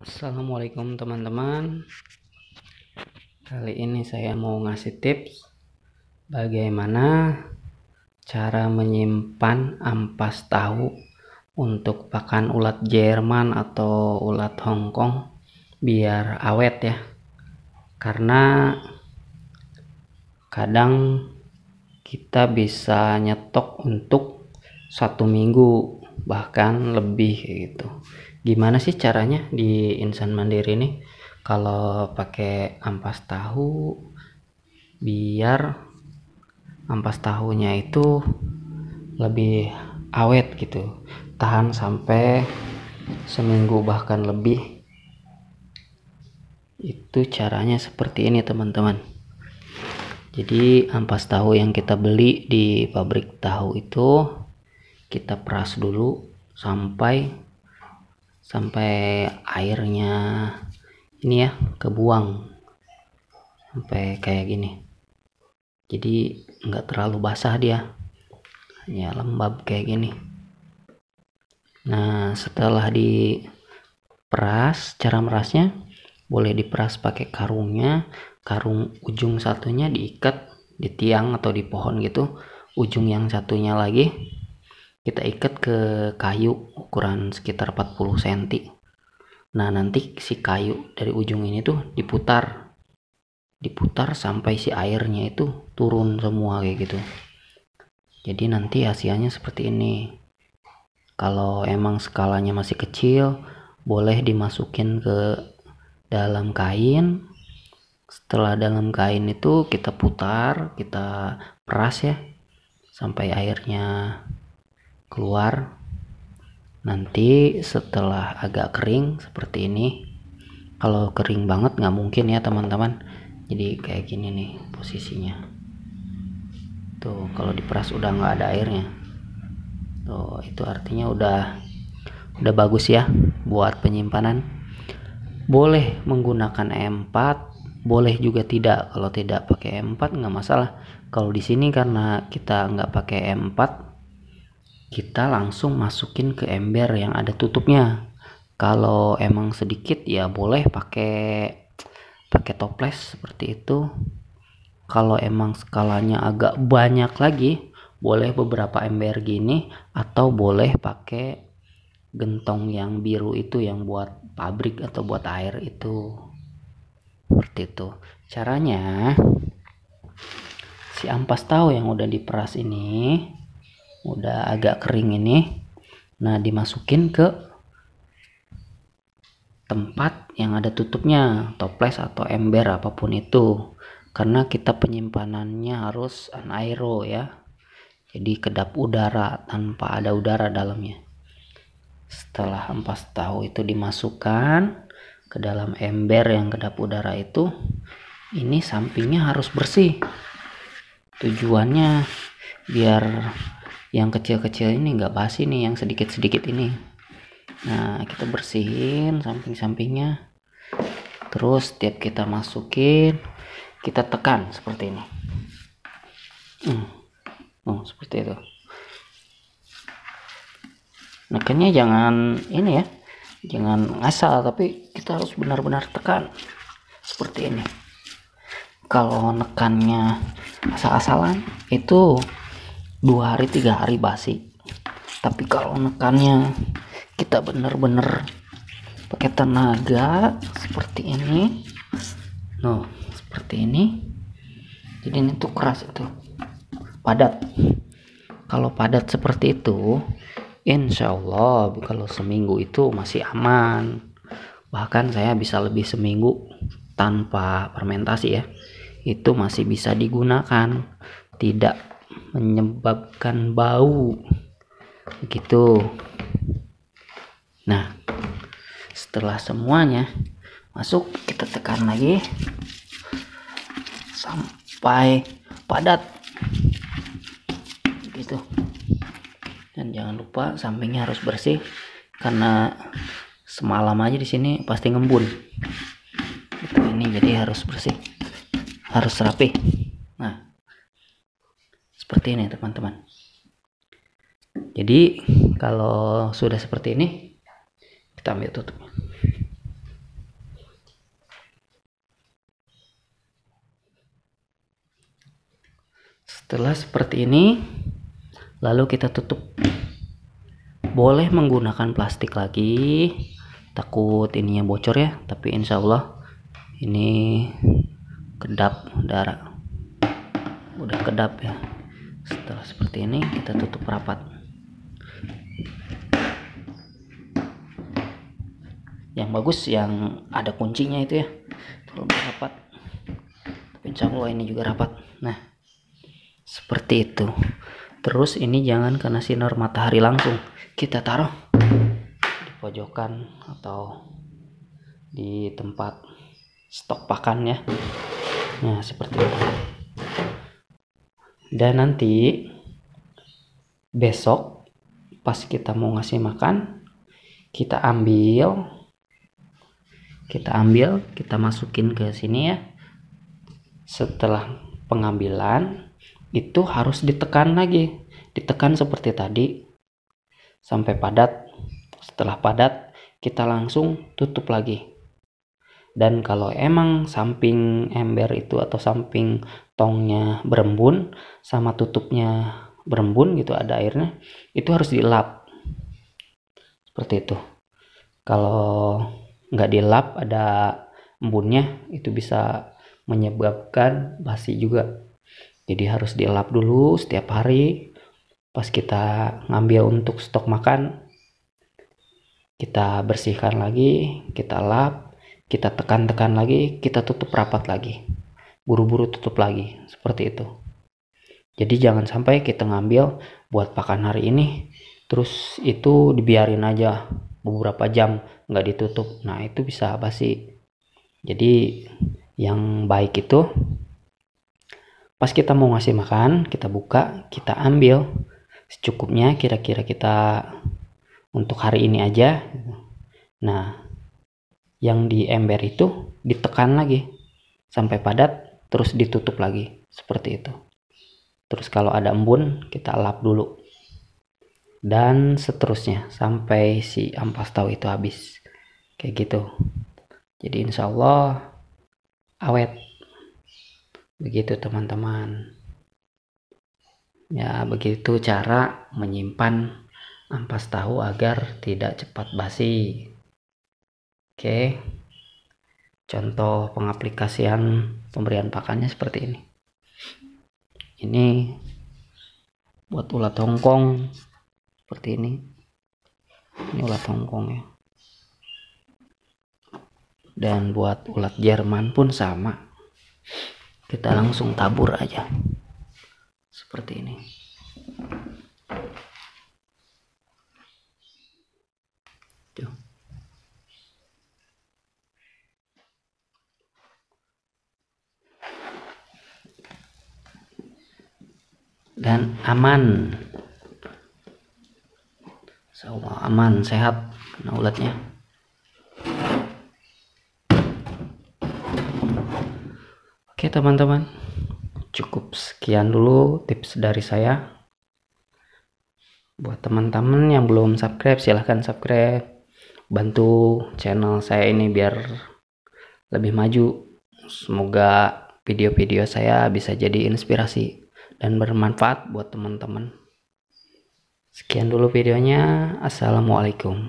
Assalamualaikum teman-teman. Kali ini saya mau ngasih tips bagaimana cara menyimpan ampas tahu untuk pakan ulat Jerman atau ulat Hongkong biar awet ya. Karena kadang kita bisa nyetok untuk 1 minggu bahkan lebih gitu. Gimana sih caranya di Insan Mandiri ini kalau pakai ampas tahu biar ampas tahunya itu lebih awet gitu, tahan sampai seminggu bahkan lebih. Itu caranya seperti ini teman-teman. Jadi ampas tahu yang kita beli di pabrik tahu itu kita peras dulu sampai airnya ini ya kebuang sampai kayak gini. Jadi nggak terlalu basah, dia hanya lembab kayak gini. Nah setelah diperas, cara merasnya boleh diperas pakai karung ujung satunya diikat di tiang atau di pohon gitu, ujung yang satunya lagi kita ikat ke kayu ukuran sekitar 40 cm. Nah nanti si kayu dari ujung ini tuh diputar sampai si airnya itu turun semua kayak gitu. Jadi nanti hasilnya seperti ini. Kalau emang skalanya masih kecil, boleh dimasukin ke dalam kain. Setelah dalam kain itu kita putar, kita peras ya sampai airnya keluar. Nanti setelah agak kering seperti ini, kalau kering banget nggak mungkin ya teman-teman, jadi kayak gini nih posisinya tuh. Kalau diperas udah nggak ada airnya tuh, itu artinya udah bagus ya buat penyimpanan. Boleh menggunakan M4, boleh juga tidak. Kalau tidak pakai M4 nggak masalah. Kalau di sini karena kita nggak pakai M4, kita langsung masukin ke ember yang ada tutupnya. Kalau emang sedikit ya boleh pakai toples seperti itu. Kalau emang skalanya agak banyak lagi, boleh beberapa ember gini, atau boleh pakai gentong yang biru itu yang buat pabrik atau buat air itu. Seperti itu caranya. Si ampas tahu yang udah diperas ini, udah agak kering ini, nah dimasukin ke tempat yang ada tutupnya, toples atau ember apapun itu, karena kita penyimpanannya harus anaero ya, jadi kedap udara tanpa ada udara dalamnya. Setelah ampas tahu itu dimasukkan ke dalam ember yang kedap udara itu, ini sampingnya harus bersih. Tujuannya biar yang kecil-kecil ini nggak basi nih, yang sedikit-sedikit ini. Nah kita bersihin samping-sampingnya, terus setiap kita masukin kita tekan seperti ini. Seperti itu. Nekannya jangan ini ya, jangan ngasal, tapi kita harus benar-benar tekan seperti ini. Kalau nekannya asal-asalan itu 2 hari 3 hari basi. Tapi kalau nekannya kita benar-benar pakai tenaga seperti ini, seperti ini, jadi ini tuh keras, itu padat. Kalau padat seperti itu, insya Allah kalau seminggu itu masih aman. Bahkan saya bisa lebih seminggu tanpa fermentasi ya, itu masih bisa digunakan, tidak menyebabkan bau begitu. Nah setelah semuanya masuk, kita tekan lagi sampai padat gitu. Dan jangan lupa sampingnya harus bersih, karena semalam aja di sini pasti ngembun gitu. Ini jadi harus bersih, harus rapi. Nah seperti ini teman-teman. Jadi kalau sudah seperti ini, kita ambil tutupnya. Setelah seperti ini, lalu kita tutup. Boleh menggunakan plastik lagi, takut ininya bocor ya, tapi insya Allah ini kedap darah, udah kedap ya. Setelah seperti ini kita tutup rapat. Yang bagus yang ada kuncinya itu ya, kalau rapat. Tapi insya Allah ini juga rapat. Nah seperti itu. Terus ini jangan kena sinar matahari langsung, kita taruh di pojokan atau di tempat stok pakan ya. Nah seperti itu. Dan nanti besok pas kita mau ngasih makan, kita ambil, kita masukin ke sini ya. Setelah pengambilan itu harus ditekan lagi, ditekan seperti tadi sampai padat. Setelah padat kita langsung tutup lagi. Dan kalau emang samping ember itu atau samping tongnya berembun sama tutupnya berembun gitu, ada airnya, itu harus dilap seperti itu. Kalau nggak dilap ada embunnya, itu bisa menyebabkan basi juga. Jadi harus dilap dulu setiap hari. Pas kita ngambil untuk stok makan, kita bersihkan lagi, kita lap, kita tekan-tekan lagi, kita tutup rapat lagi, buru-buru tutup lagi, seperti itu. Jadi jangan sampai kita ngambil buat pakan hari ini, terus itu dibiarin aja beberapa jam nggak ditutup. Nah itu bisa basi. Jadi yang baik itu pas kita mau ngasih makan, kita buka, kita ambil secukupnya, kira-kira kita untuk hari ini aja. Nah yang di ember itu ditekan lagi sampai padat, terus ditutup lagi seperti itu. Terus kalau ada embun kita lap dulu, dan seterusnya sampai si ampas tahu itu habis, kayak gitu. Jadi insya Allah awet. Begitu teman-teman ya, begitu cara menyimpan ampas tahu agar tidak cepat basi. Oke, contoh pengaplikasian pemberian pakannya seperti ini. Ini buat ulat hongkong seperti ini ulat hongkong ya. Dan buat ulat Jerman pun sama, kita langsung tabur aja seperti ini. Tuh. Dan aman, semua aman, sehat kena ulatnya. Oke teman-teman, cukup sekian dulu tips dari saya. Buat teman-teman yang belum subscribe, silahkan subscribe, bantu channel saya ini biar lebih maju. Semoga video-video saya bisa jadi inspirasi dan bermanfaat buat teman-teman. Sekian dulu videonya. Assalamualaikum.